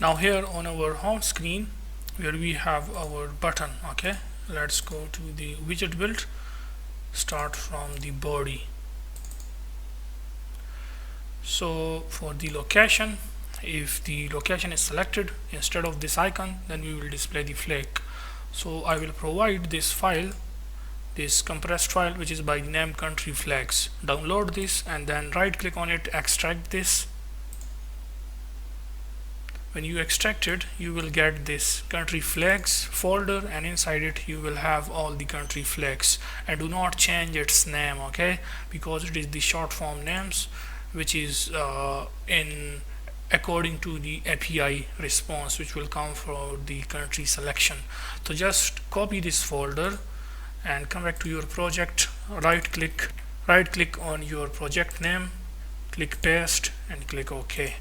Now here on our home screen where we have our button, okay, let's go to the widget build, start from the body. So for the location, if the location is selected instead of this icon, then we will display the flag. So I will provide this file, this compressed file, which is by the name country flags. Download this and then right click on it, extract this. When you extract it, you will get this country flags folder, and inside it you will have all the country flags. And do not change its name, okay, because it is the short form names which is in according to the API response which will come for the country selection. So just copy this folder and come back to your project, right click on your project name, click paste and click OK.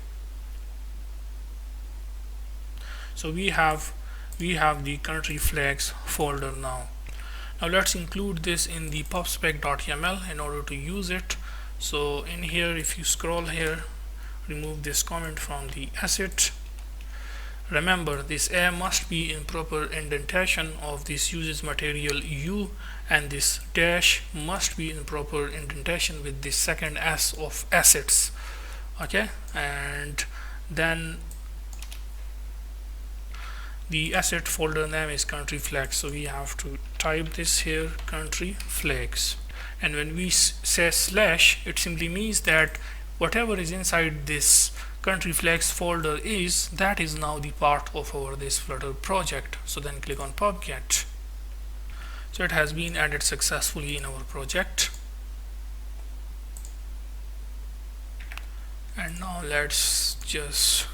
So we have the country flags folder now. Now let's include this in the pubspec.yaml in order to use it. So in here, if you scroll here, remove this comment from the asset. Remember, this A must be in proper indentation of this uses material U, and this dash must be in proper indentation with the second S of assets, okay. And then the asset folder name is country flags, so we have to type this here, country flags. And when we say slash, it simply means that whatever is inside this country flags folder that is now the part of our this Flutter project. So then click on pubget. So it has been added successfully in our project. And now let's just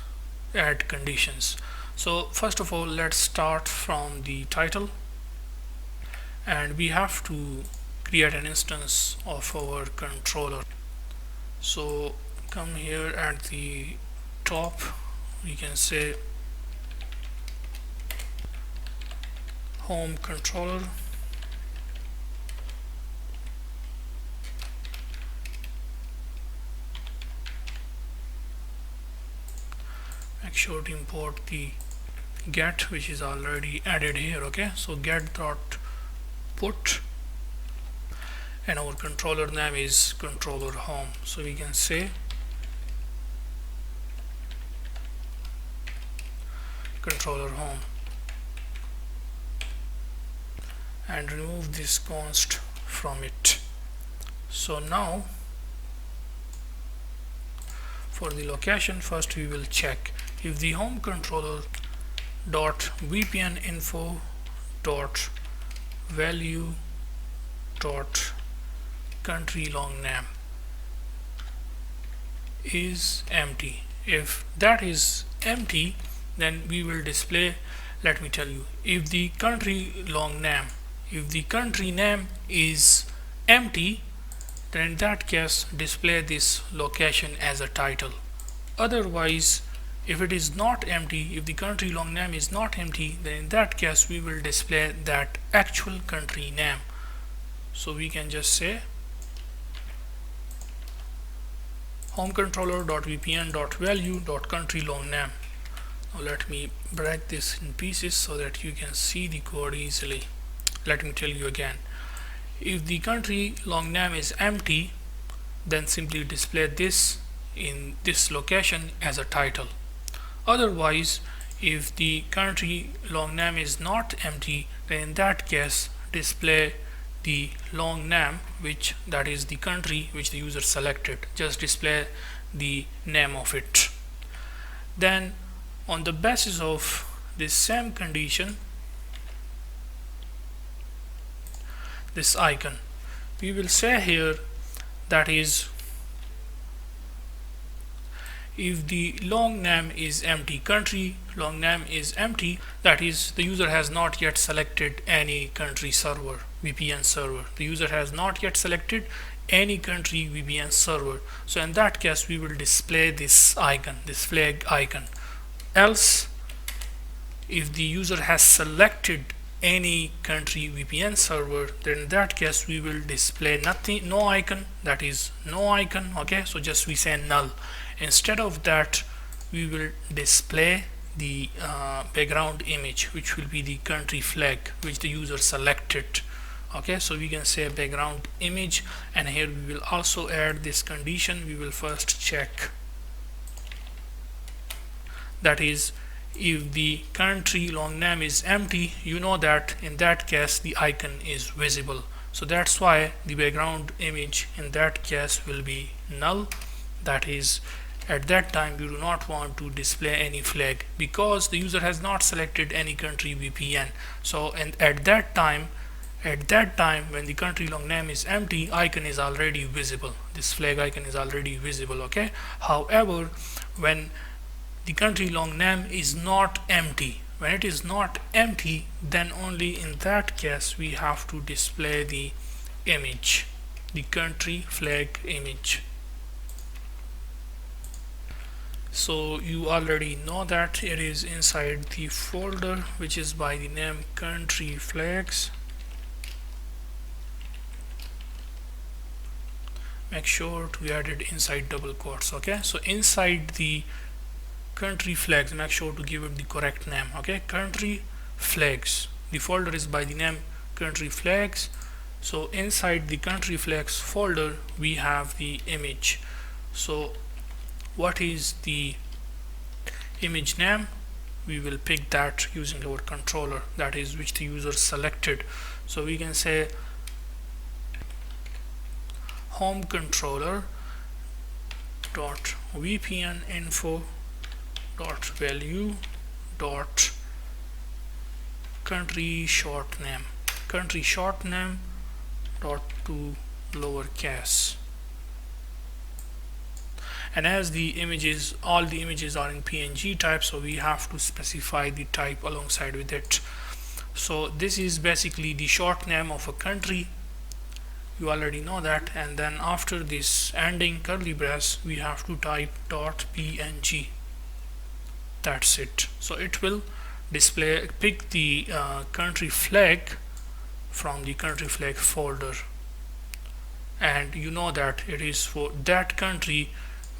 add conditions. So first of all, let's start from the title, and we have to create an instance of our controller. So come here at the top, we can say home controller, make sure to import the get which is already added here, okay. So get dot put, and our controller name is controller home, so we can say controller home and remove this const from it. So now for the location, first we will check if the home controller dot VPN info dot value dot country long name is empty. If that is empty, then we will display, let me tell you, if the country long name, if the country name is empty, then in that case display this location as a title. Otherwise, if it is not empty, if the country long name is not empty, then in that case we will display that actual country name. So we can just say homecontroller.vpn.value.country long name. Now let me break this in pieces so that you can see the code easily. Let me tell you again. If the country long name is empty, then simply display this in this location as a title. Otherwise, if the country long name is not empty, then in that case display the long name, which that is the country which the user selected. Just display the name of it. Then on the basis of this same condition, this icon, we will say here, that is, if the long name is empty, country long name is empty, that is the user has not yet selected any country server, VPN server. The user has not yet selected any country VPN server. So in that case we will display this icon, this flag icon. Else, if the user has selected any country VPN server, then in that case we will display nothing, no icon, that is no icon, okay. So just we say null. Instead of that, we will display the background image, which will be the country flag which the user selected. Okay, so we can say background image, and here we will also add this condition. We will first check, that is, if the country long name is empty, you know that in that case the icon is visible. So that's why the background image in that case will be null. That is, at that time we do not want to display any flag because the user has not selected any country VPN. So, and at that time when the country long name is empty, icon is already visible. This flag icon is already visible. Okay. However, when the country long name is not empty, when it is not empty, then only in that case we have to display the image, the country flag image. So you already know that it is inside the folder which is by the name country flags. Make sure to add it inside double quotes. Okay, so inside the country flags, make sure to give it the correct name. Okay, country flags, the folder is by the name country flags. So inside the country flags folder we have the image. So what is the image name? We will pick that using our controller, that is which the user selected. So we can say home controller dot VPN info dot value dot country short name dot to lowercase. And as the images, all the images are in PNG type, so we have to specify the type alongside with it. So this is basically the short name of a country, you already know that, and then after this ending curly brace we have to type .png. That's it. So it will display, pick the country flag from the country flag folder, and you know that it is for that country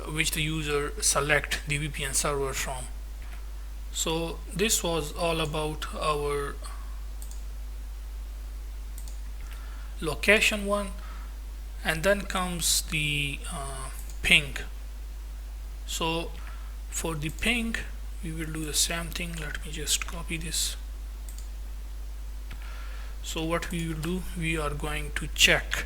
which the user select the VPN server from. So this was all about our location one, and then comes the ping. So for the ping we will do the same thing. Let me just copy this. So what we will do, we are going to check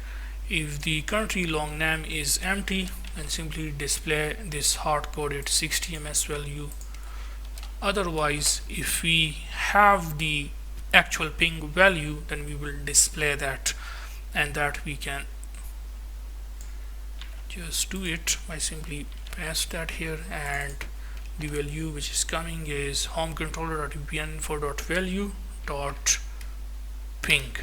if the country long name is empty and simply display this hard-coded 60 ms value. Otherwise, if we have the actual ping value, then we will display that, and that we can just do it by simply paste that here, and the value which is coming is home controller.vpn.value.ping.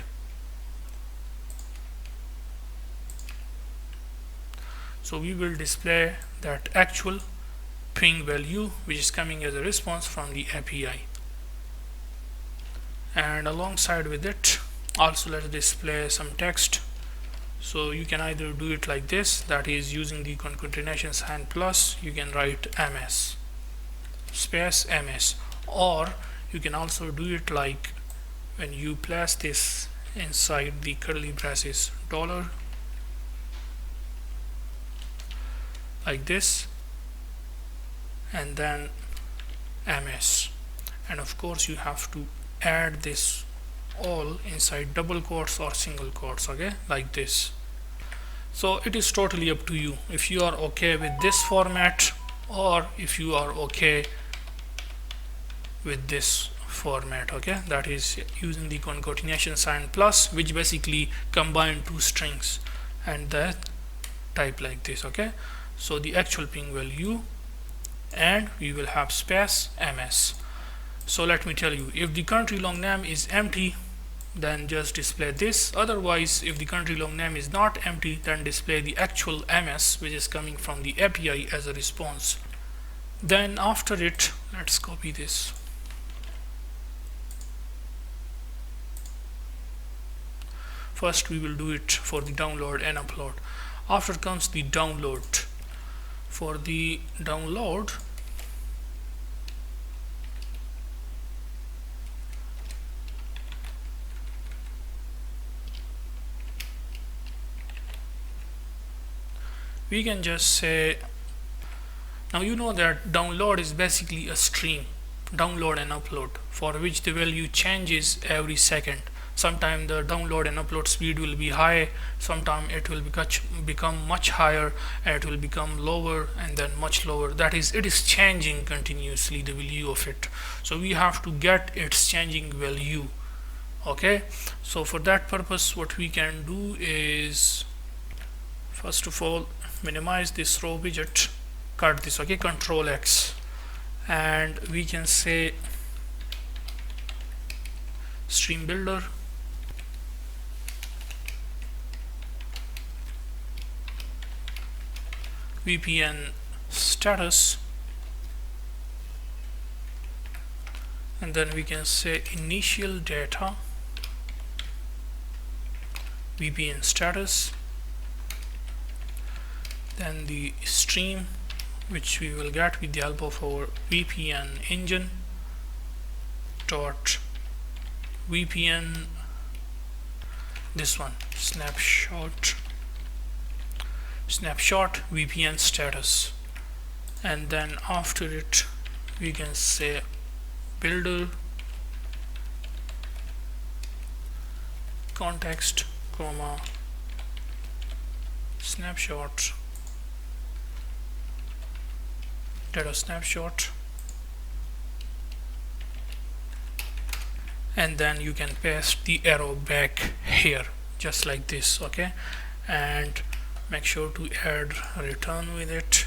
So we will display that actual ping value which is coming as a response from the API, and alongside with it also let's display some text. So you can either do it like this, that is using the concatenation sign plus, you can write ms space ms, or you can also do it like when you place this inside the curly braces dollar like this, and then ms, and of course you have to add this all inside double quotes or single quotes, okay, like this. So it is totally up to you if you are okay with this format or if you are okay with this format. Okay, that is using the concatenation sign plus, which basically combine two strings and that type like this. Okay, so the actual ping value, and we will have space ms. So let me tell you, if the country long name is empty, then just display this. Otherwise, if the country long name is not empty, then display the actual ms which is coming from the API as a response. Then after it, let's copy this. First we will do it for the download and upload. After comes the download. For the download, we can just say, now you know that download is basically a stream, download and upload, for which the value changes every second. Sometimes the download and upload speed will be high, sometimes it will become much higher, and it will become lower and then much lower. That is, it is changing continuously, the value of it. So we have to get its changing value. Okay, so for that purpose what we can do is, first of all, minimize this row widget, cut this, okay, Control X, and we can say stream builder, VPN status, and then we can say initial data VPN status, then the stream which we will get with the help of our VPN engine dot VPN, this one, snapshot VPN status, and then after it we can say builder context comma snapshot data snapshot, and then you can paste the arrow back here just like this. Okay, and make sure to add return with it,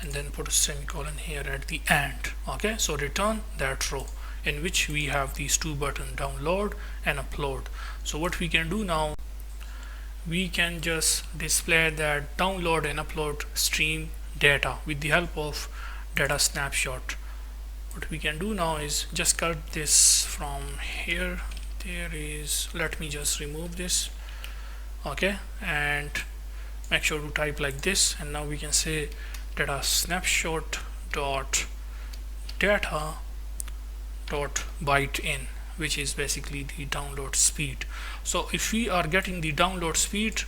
and then put a semicolon here at the end. Okay, so return that row in which we have these two buttons, download and upload. So what we can do now, we can just display that download and upload stream data with the help of data snapshot. What we can do now is just cut this from here. There is, let me just remove this. Okay, and make sure to type like this, and now we can say data snapshot dot data dot byte in, which is basically the download speed. So if we are getting the download speed,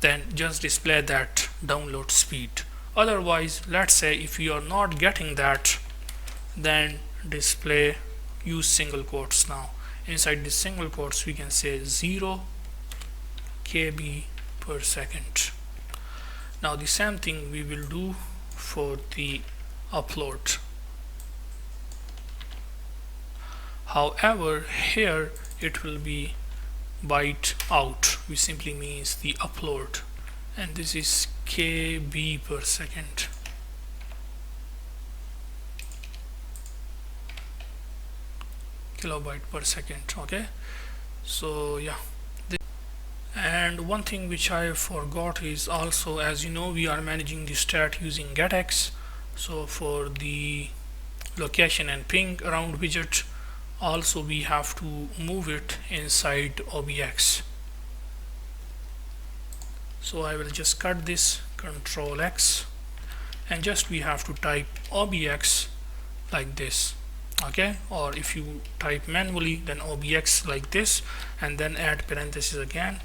then just display that download speed. Otherwise, let's say if you are not getting that, then display, use single quotes. Now inside the single quotes we can say 0 KB per second. Now the same thing we will do for the upload. However, here it will be byte out, which simply means the upload, and this is KB per second. Kilobyte per second. Okay, so yeah. And one thing which I forgot is also, as you know, we are managing the stat using GetX. So for the location and ping around widget, also we have to move it inside OBX. So I will just cut this, Control X, and just we have to type OBX like this. Okay, or if you type manually, then OBX like this, and then add parentheses again,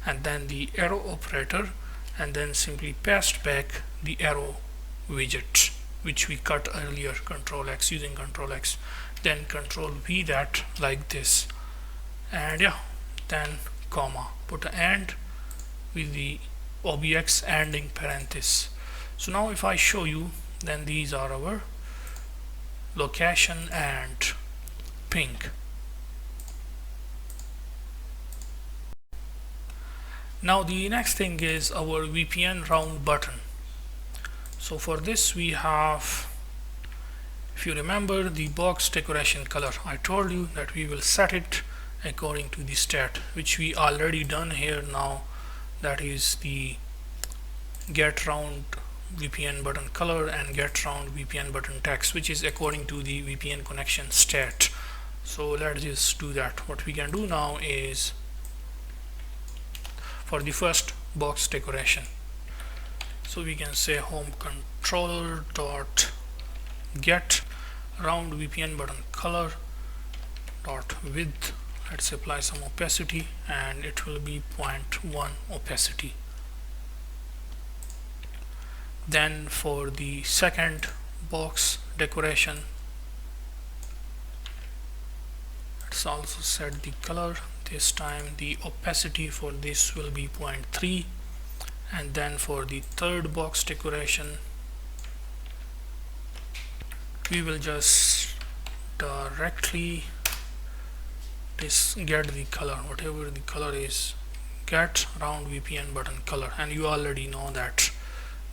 and then the arrow operator, and then simply paste back the arrow widget which we cut earlier, Control X, using Control X, then Control V that like this, and yeah, then comma, put an and with the OBX ending parenthesis. So now if I show you, then these are our location and ping. Now the next thing is our VPN round button. So for this we have, if you remember, the box decoration color. I told you that we will set it according to the stat, which we already done here now. That is the get round VPN button color and get round VPN button text, which is according to the VPN connection stat. So let's just do that. What we can do now is, for the first box decoration, so we can say home controller dot get round VPN button color dot width. Let's apply some opacity, and it will be 0.1 opacity Then for the second box decoration, let's also set the color. This time the opacity for this will be 0.3, and then for the third box decoration we will just directly get the color, whatever the color is, get round VPN button color, and you already know that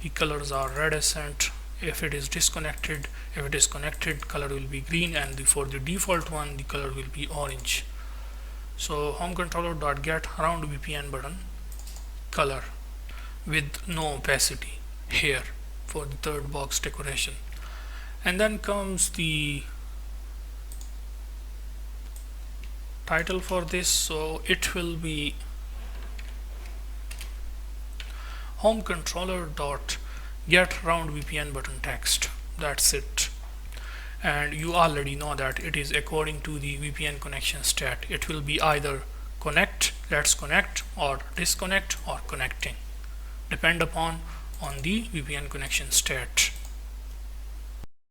the colors are redescent if it is disconnected. If it is connected, color will be green, and for the default one the color will be orange. So home controller.get round VPN button color with no opacity here for the third box decoration. And then comes the title for this, so it will be home controller dot get round VPN button text. That's it. And you already know that it is according to the VPN connection stat. It will be either connect, let's connect, or disconnect, or connecting, depend upon on the VPN connection stat.